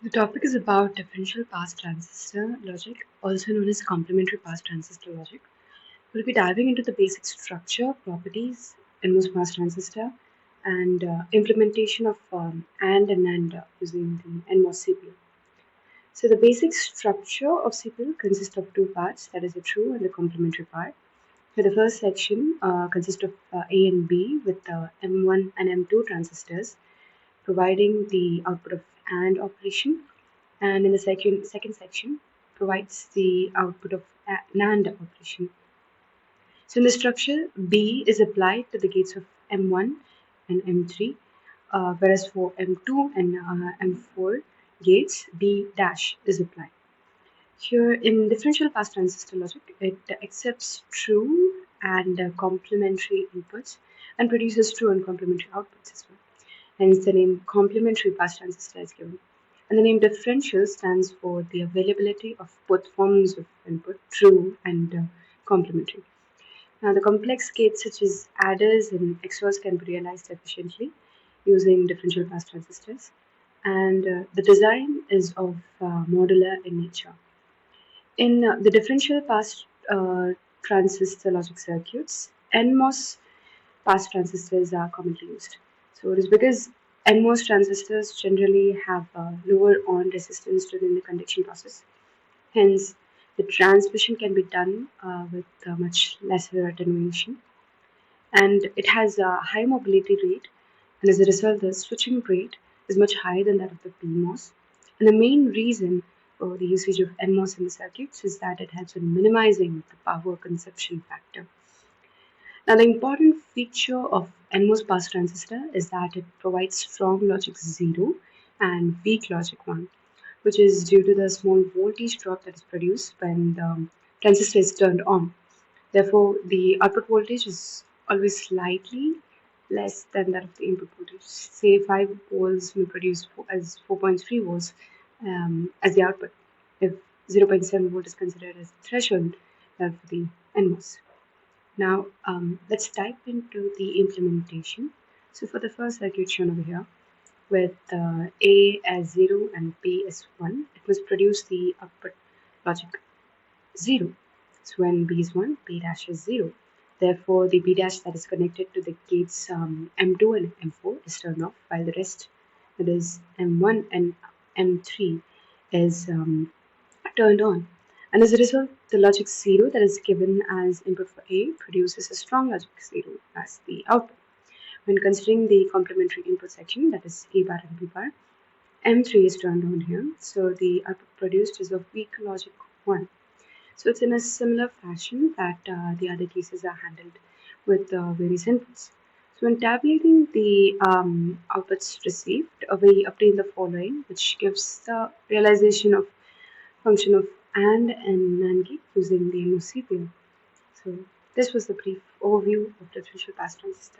The topic is about differential pass transistor logic, also known as complementary pass transistor logic. We'll be diving into the basic structure, properties, NMOS pass transistor, and implementation of AND and NAND using the NMOS CPL. So the basic structure of CPL consists of two parts, that is the true and the complementary part. So the first section consists of A and B with M1 and M2 transistors providing the output of AND operation, and in the second section provides the output of NAND operation. So in the structure, B is applied to the gates of M1 and M3, whereas for M2 and M4 gates, B dash is applied. Here in differential pass transistor logic, it accepts true and complementary inputs and produces true and complementary outputs as well. Hence the name complementary pass transistor is given. And the name differential stands for the availability of both forms of input, true and complementary. Now the complex gates such as adders and XORs can be realized efficiently using differential pass transistors. And the design is of modular in nature. In the differential pass transistor logic circuits, NMOS pass transistors are commonly used. So it is because NMOS transistors generally have lower on resistance during the conduction process. Hence, the transmission can be done with much lesser attenuation. And it has a high mobility rate, and as a result, the switching rate is much higher than that of the PMOS. And the main reason for the usage of NMOS in the circuits is that it helps in minimizing the power consumption factor. Now, the important feature of NMOS pass transistor is that it provides strong logic 0 and weak logic 1, which is due to the small voltage drop that is produced when the transistor is turned on. Therefore, the output voltage is always slightly less than that of the input voltage. Say 5 volts may produce as 4.3 volts as the output, if 0.7 volt is considered as the threshold for the NMOS. Now let's dive into the implementation. So for the first circuit shown over here, with A as 0 and B as 1, it must produce the output logic 0. So when B is 1, B dash is 0. Therefore, the B dash that is connected to the gates M2 and M4 is turned off, while the rest, that is M1 and M3, is turned on. And as a result, the logic 0 that is given as input for A produces a strong logic 0 as the output. When considering the complementary input section, that is A bar and B bar, M3 is turned on here, so the output produced is of weak logic 1. So it's in a similar fashion that the other cases are handled with various inputs. So when tabulating the outputs received, we obtain the following, which gives the realization of function of AND and NAND gate using the NMOS CPL. So this was the brief overview of differential pass transistor.